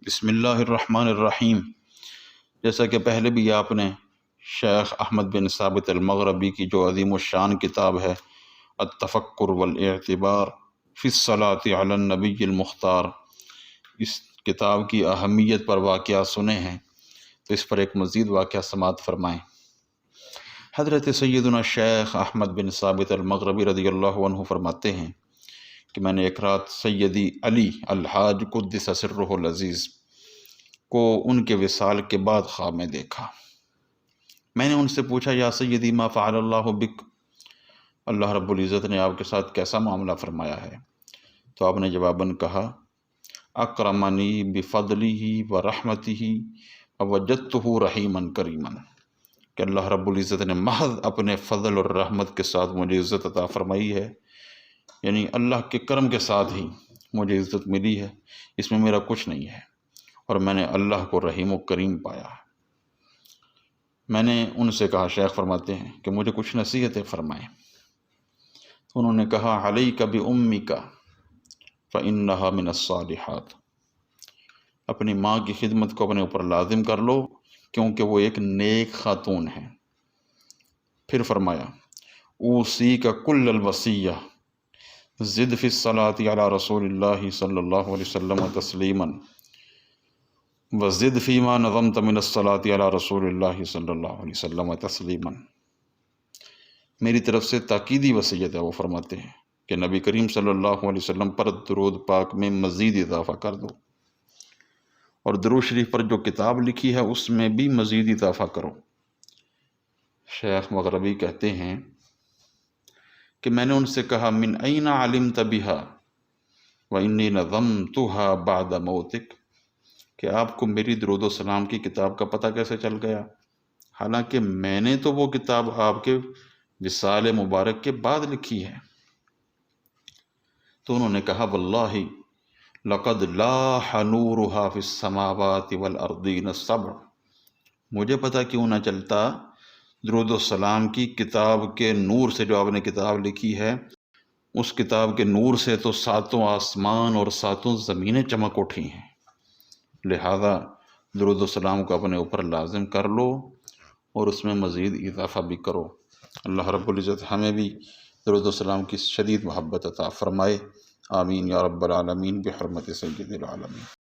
بسم اللہ الرحمن الرحیم۔ جیسا کہ پہلے بھی آپ نے شیخ احمد بن ثابت المغربی کی جو عظیم الشان کتاب ہے التفکر والاعتبار فی الصلاۃ علی النبی المختار، اس کتاب کی اہمیت پر واقعہ سنے ہیں، تو اس پر ایک مزید واقعہ سماعت فرمائیں۔ حضرت سیدنا شیخ احمد بن ثابت المغربی رضی اللہ عنہ فرماتے ہیں کہ میں نے ایک رات سیدی علی الحاج قدس سرہ العزیز کو ان کے وصال کے بعد خواب میں دیکھا۔ میں نے ان سے پوچھا، یا سیدی ما فعل اللہ بک، اللہ رب العزت نے آپ کے ساتھ کیسا معاملہ فرمایا ہے؟ تو آپ نے جواباً کہا، اکرمنی بفضلہ ورحمتہ ووجدتہ رحیما کریما، کہ اللہ رب العزت نے محض اپنے فضل اور رحمت کے ساتھ مجھے عزت عطا فرمائی ہے، یعنی اللہ کے کرم کے ساتھ ہی مجھے عزت ملی ہے، اس میں میرا کچھ نہیں ہے، اور میں نے اللہ کو رحیم و کریم پایا۔ میں نے ان سے کہا، شیخ فرماتے ہیں کہ مجھے کچھ نصیحتیں فرمائیں۔ انہوں نے کہا، علیک بأمک فإنہا من الصالحات، اپنی ماں کی خدمت کو اپنے اوپر لازم کر لو، کیونکہ وہ ایک نیک خاتون ہے۔ پھر فرمایا، اوصیک کل الوصیہ زد فی الصلاۃ علی رسول اللہ صلی اللہ علیہ وسلم تسلیما وزد فیما نظمت من الصلاۃ علی رسول اللہ صلی اللہ علیہ وسلم تسلیما، میری طرف سے تاکیدی وصیت ہے۔ وہ فرماتے ہیں کہ نبی کریم صلی اللہ علیہ وسلم پر درود پاک میں مزید اضافہ کر دو، اور درود شریف پر جو کتاب لکھی ہے اس میں بھی مزید اضافہ کرو۔ شیخ مغربی کہتے ہیں کہ میں نے ان سے کہا، من این علمت بها وانی نظمتها بعد موتک، کہ آپ کو میری درود و سلام کی کتاب کا پتہ کیسے چل گیا، حالانکہ میں نے تو وہ کتاب آپ کے وصال مبارک کے بعد لکھی ہے۔ تو انہوں نے کہا، واللہ لقد لاح نورها فی السماوات والارضین السبع، مجھے پتہ کیوں نہ چلتا درود و سلام کی کتاب کے نور سے، جو آپ نے کتاب لکھی ہے اس کتاب کے نور سے تو ساتوں آسمان اور ساتوں زمینیں چمک اٹھی ہیں، لہذا درود و سلام کو اپنے اوپر لازم کر لو اور اس میں مزید اضافہ بھی کرو۔ اللہ رب العزت ہمیں بھی درود و سلام کی شدید محبت عطا فرمائے، آمین یا رب العالمین، بحرمت سید العالمین۔